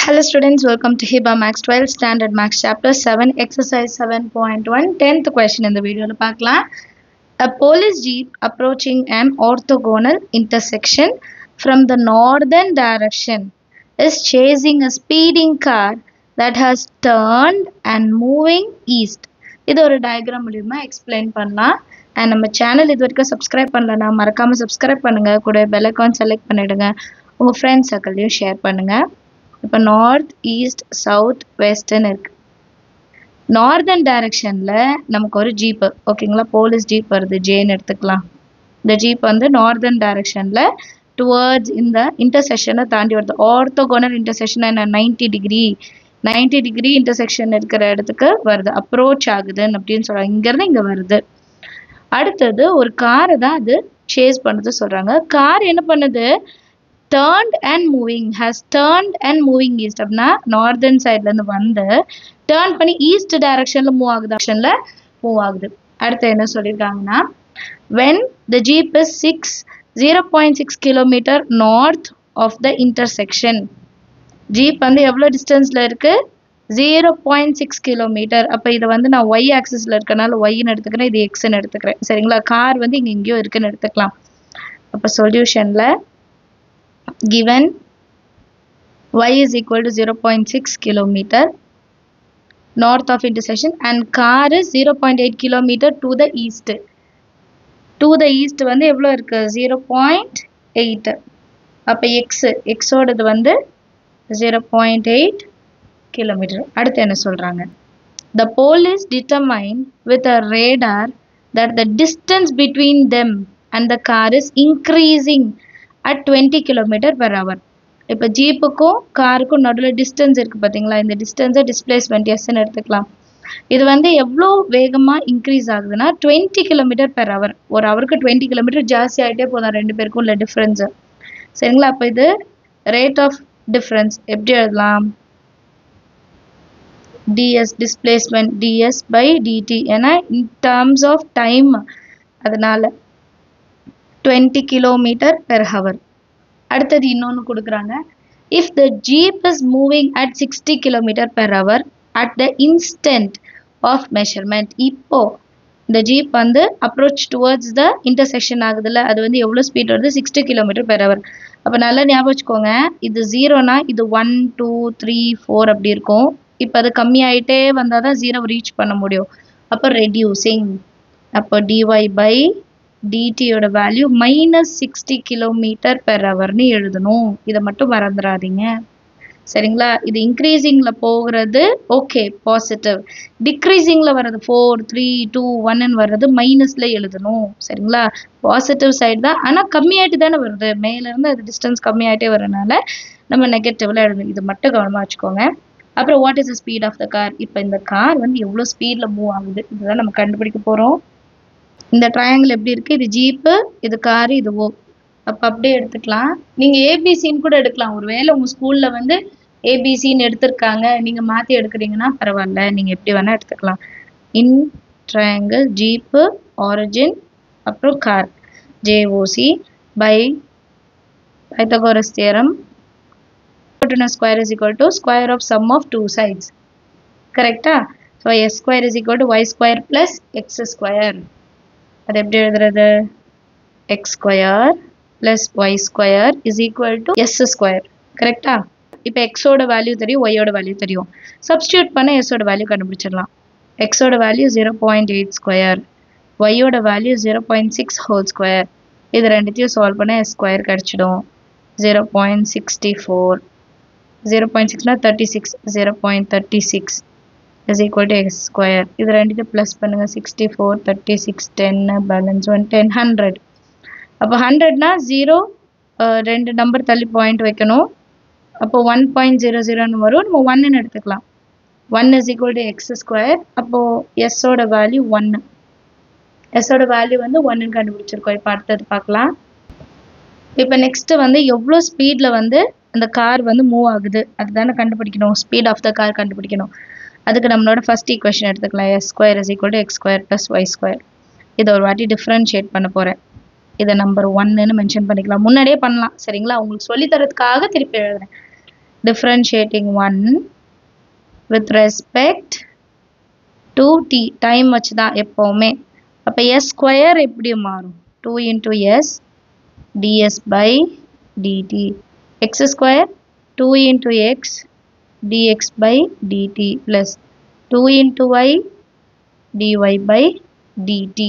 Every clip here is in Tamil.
Hello students, welcome to Hiba Max 12 Standard Max Chapter 7 Exercise 7.1 10th question in the video. A police jeep approaching an orthogonal intersection from the northern direction is chasing a speeding car that has turned and moving east. இது ஒரு diagram மூலமா explain பண்ணலாம். And நம்ம channel இது வரைக்கும் subscribe பண்ணலனா மறக்காம subscribe பண்ணுங்க. கூட bell icon select பண்ணிடுங்க. உங்க friends circle share பண்ணுங்க. இப்போ நார்த் ஈஸ்ட் சவுத் வெஸ்ட்னு இருக்கு. நார்தர்ன் டைரக்ஷன்ல நமக்கு ஒரு ஜீப், ஓகேங்களா, போலீஸ் ஜீப் வருது, ஜேன்னு எடுத்துக்கலாம். இந்த ஜீப் வந்து நார்தர்ன் டைரக்ஷன்ல டுவர்ட்ஸ் இந்த இன்டர்செக்ஷனை தாண்டி வருது. ஆர்த்தோகோனல் இன்டர்செக்ஷன் என்ன 90 டிகிரி இன்டர்செக்ஷன் இருக்கிற இடத்துக்கு வருது, அப்ரோச் ஆகுதுன்னு அப்படின்னு சொல்றாங்க. இங்கிருந்து இங்க வருது. அடுத்தது ஒரு காரை தான் அது சேஸ் பண்ணுறது சொல்றாங்க. கார் என்ன பண்ணுது? turned and moving, has turned and moving east. அப்படின்னா நார்தர்ன் சைட்ல இருந்து வந்து டர்ன் பண்ணி ஈஸ்ட் டைரக்ஷன்ல மூவ் ஆகுது. அடுத்து என்ன சொல்லியிருக்காங்கன்னா, when the jeep is 0.6 kilometer north of the intersection. Jeep வந்து எவ்வளோ டிஸ்டன்ஸ்ல இருக்கு? 0.6 கிலோமீட்டர். அப்போ இதை வந்து நான் ஒய் ஆக்சிஸ்ல இருக்கனால ஒய்ன்னு எடுத்துக்கிறேன், இது எக்ஸ்ன்னு எடுத்துக்கிறேன். சரிங்களா? கார் வந்து இங்கே எங்கேயோ இருக்குன்னு எடுத்துக்கலாம். அப்போ சொல்யூஷன்ல given y is equal to 0.6 kilometer north of intersection and car is 0.8 kilometer to the east. To the east வந்து எவ்வளோ இருக்கு? 0.8. அப்போ x ஓடது வந்து 0.8 kilometer. அடுத்து என்ன சொல்றாங்க? The police determined with a radar that the distance between them and the car is increasing at 20 km/h. இப்போ ஜீப்புக்கும் காருக்கும் நடுவில் டிஸ்டன்ஸ் இருக்குது பார்த்தீங்களா? இந்த டிஸ்டன்ஸை டிஸ்பிளேஸ்மெண்ட் எஸ்ன்னு எடுத்துக்கலாம். இது வந்து எவ்வளோ வேகமாக இன்க்ரீஸ் ஆகுதுன்னா 20 km/h. ஒரு ஹவருக்கு 20 km ஜாஸ்தி ஆகிட்டே போதும் ரெண்டு பேருக்கும் உள்ள டிஃப்ரென்ஸு. சரிங்களா? அப்போ இது ரேட் ஆஃப் டிஃப்ரென்ஸ் எப்படி எழுதலாம்? ds displacement ds/dt. ஏன்னா இன் டேர்ம்ஸ் ஆஃப் டைம், அதனால 20 km/h. அடுத்தது இன்னொன்று கொடுக்குறாங்க. If the jeep is moving at 60 km/h at the instant of measurement. இப்போ இந்த ஜீப் வந்து அப்ரோச் டுவர்ட்ஸ் த இன்டர்செக்ஷன் ஆகுதுல்ல, அது வந்து எவ்வளோ ஸ்பீட் வருது? 60 km/h. அப்போ நல்லா ஞாபகம் வச்சுக்கோங்க, இது 0னா இது 1 2 3 4 அப்படி இருக்கும். இப்போ அது கம்மியாயிட்டே வந்தால் தான் 0 ரீச் பண்ண முடியும். அப்போ ரெடியூசிங். அப்போ dy/dt யோட வேல்யூ -60 km/h எழுதணும். இதை மட்டும் மறந்துடாதீங்க. சரிங்களா? இது இன்க்ரீசிங்ல போகிறது ஓகே, பாசிட்டிவ். டிக்ரீசிங்ல வர்றது 4 3 2 1ன்னு வர்றது மைனஸ்ல எழுதணும். சரிங்களா? பாசிட்டிவ் சைடு தான், ஆனால் கம்மியாயிட்டு தானே வருது. மேலேருந்து அது டிஸ்டன்ஸ் கம்மியாயிட்டே வரனால நம்ம நெகட்டிவ்ல எழுதணும். இது மட்டும் கவனமாக வச்சுக்கோங்க. அப்புறம் what is the speed of the car? இப்போ இந்த கார் வந்து எவ்வளோ ஸ்பீடில் மூவ் ஆகுது இதுதான் நம்ம கண்டுபிடிக்க போகிறோம். இந்த ட்ரையாங்கிள் எப்படி இருக்குது? இது ஜீப்பு, இது காரு, இது ஓ. அப்போ அப்படியே எடுத்துக்கலாம். நீங்கள் ஏபிசின்னு கூட எடுக்கலாம். ஒருவேளை உங்கள் ஸ்கூலில் வந்து ஏபிசின்னு எடுத்திருக்காங்க, நீங்கள் மாற்றி எடுக்கிறீங்கன்னா பரவாயில்ல, நீங்கள் எப்படி வேணால் எடுத்துக்கலாம். இன் ட்ரையாங்கிள் ஜீப்பு ஆரிஜின் அப்புறம் கார் JOC by Pythagoras theorem hypotenuse square is equal to square of sum of two sides. கரெக்டா? So s square is equal to y square plus x square. அது எப்படி எழுதுறது? x square plus y square is equal to s square. கரெக்டா? இப்போ x ஓட வேல்யூ தெரியும், y ஓட வேல்யூ தெரியும். சப்ஸ்டியூட் பண்ண s ஓட வேல்யூ கண்டுபிடிச்சிடலாம். x ஓட வேல்யூ 0.8 ஸ்கொயர், y ஓட வேல்யூ 0.6 ஹோல் ஸ்கொயர். இது ரெண்டுத்தையும் சால்வ் பண்ண s ஸ்கொயர் கிடச்சிடும். 0.64, 0.6னா 36, 0.36 is equal to x square. இது ரெண்டுத்தையும் ப்ளஸ் பண்ணுங்க. 64 36 10 பேலன்ஸ் 1 10 100. அப்போ 100னா 0 ரெண்டு நம்பர் தள்ளி பாயிண்ட் வைக்கணும். அப்போ 1.00ன்னு வரும். நம்ம 1ன்னு எடுத்துக்கலாம். 1 is equal to x square. அப்போது எஸ்ஸோட வேல்யூ 1. எஸ்ஸோட வேல்யூ வந்து 1ன்னு கண்டுபிடிச்சிருக்கோம். இப்போ அடுத்தது பார்க்கலாம். இப்போ நெக்ஸ்ட்டு வந்து எவ்வளோ ஸ்பீடில் வந்து அந்த கார் வந்து மூவ் ஆகுது அதுதானே கண்டுபிடிக்கணும். ஸ்பீட் ஆஃப் த கார் கண்டுபிடிக்கணும். அதுக்கு நம்மளோட ஃபர்ஸ்ட் ஈக்குவேஷன் எடுத்துக்கலாம். s square is equal to x square plus y square. இதை ஒரு வாட்டி டிஃப்ரென்ஷியேட் பண்ண போகிறேன். இதை நம்பர் 1ன்னு மென்ஷன் பண்ணிக்கலாம். முன்னாடியே பண்ணலாம். சரிங்களா? உங்களுக்கு சொல்லித்தரதுக்காக திருப்பி எழுதுறேன். differentiating 1 with respect to t time வச்சுதான் எப்பவுமே. அப்ப s square எப்படி மாறும்? 2 into s ds by dt. X square 2 into x dx by dt plus 2 into y dy by dt.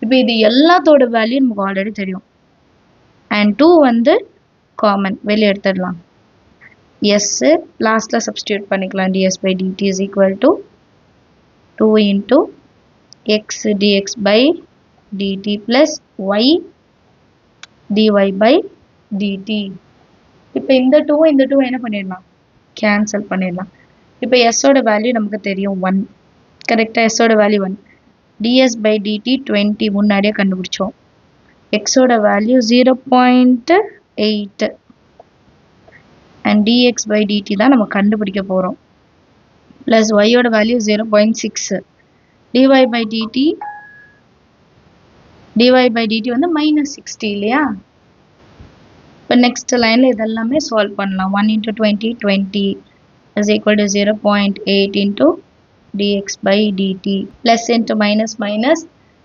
இப்போ இது எல்லாத்தோட வேல்யூ நமக்கு ஆல்ரெடி தெரியும். And 2 வந்து காமன் வெளியே எடுத்துடலாம். s லாஸ்ட்ல சப்ஸ்டிட்யூட் பண்ணிக்கலாம். ds by dt is equal to 2 into x dx by dt plus y dy by dt. இப்போ இந்த 2 என்ன பண்ணிடலாம்? கேன்சல் பண்ணிடலாம். இப்போ s ஓட வேல்யூ நமக்கு தெரியும் 1. கரெக்டா s ஓட வேல்யூ 1. ds by dt 20 முன்னாடியே கண்டுபிடிச்சோம். x ஓட value 0.8 and dx by dt தான் நம்ம கண்டுபிடிக்க போறோம். plus y ஓட வேல்யூ 0.6. dy by dt வந்து -60 இல்லையா? இப்போ நெக்ஸ்ட் லைன்ல இதெல்லாமே சால்வ் பண்ணலாம். 1 into 20 20 is equal to 0.8 into dx by dt plus into minus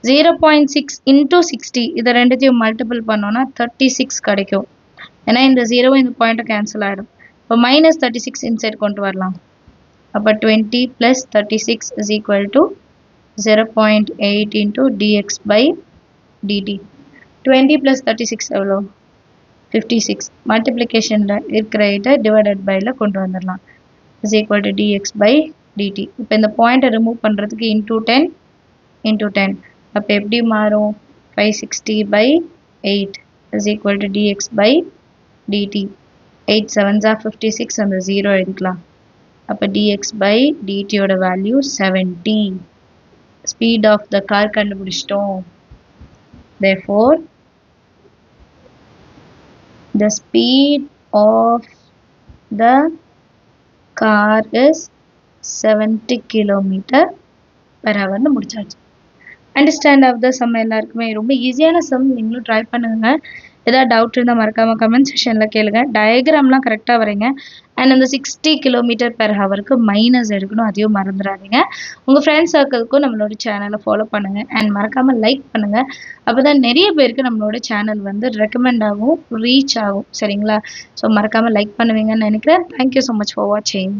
0.6 into 60 இதை ரெண்டுத்தையும் மல்டிபிள் பண்ணோம்னா 36 கிடைக்கும். ஏன்னா இந்த 0 இந்த பாயிண்ட் கேன்சல் ஆயிடும். இப்போ -36 இன்சைட் கொண்டு வரலாம். அப்போ 20 plus 36 is equal to 0.8 into dx by dt. 20 plus 36 எவ்வளோ? 56. மல்டிப்ளிகேஷன்ல இருக்கிற இதை டிவைடட் பைல கொண்டு வந்துடலாம். is equal to dx by dt. இப்போ இந்த பாயிண்ட்டை ரிமூவ் பண்ணுறதுக்கு into 10 into 10. அப்போ எப்படி மாறும்? 560 by 8 is equal to dx by dt. 8 7s are 56 அந்த 0 எழுதிக்கலாம். அப்போ dx by dt ஓட value 70. Speed of the car கண்டுபிடிச்சிட்டோம். Therefore, the speed of the car is 70 km/h முடிச்சாச்சு. அண்டர்ஸ்டாண்ட் ஆஃப் த சம் எல்லாருக்குமே ரொம்ப ஈஸியான சம். நீங்களும் ட்ரை பண்ணுங்க. ஏதாவது டவுட் இருந்தால் மறக்காம கமெண்ட் செக்ஷனில் கேளுங்க. டயக்ராம்லாம் கரெக்டாக வரைங்க. அண்ட் அந்த 60 km/h மைனஸ் எடுக்கணும், அதையும் மறந்துடாதீங்க. உங்கள் ஃப்ரெண்ட்ஸ் சர்க்கிள்க்கும் நம்மளோட சேனலை ஃபாலோ பண்ணுங்கள். அண்ட் மறக்காமல் லைக் பண்ணுங்கள். அப்போ தான் நிறைய பேருக்கு நம்மளோட சேனல் வந்து ரெக்கமெண்ட் ஆகும், ரீச் ஆகும். சரிங்களா? ஸோ மறக்காமல் லைக் பண்ணுவீங்கன்னு நினைக்கிறேன். தேங்க்யூ ஸோ மச் ஃபார் வாட்சிங்.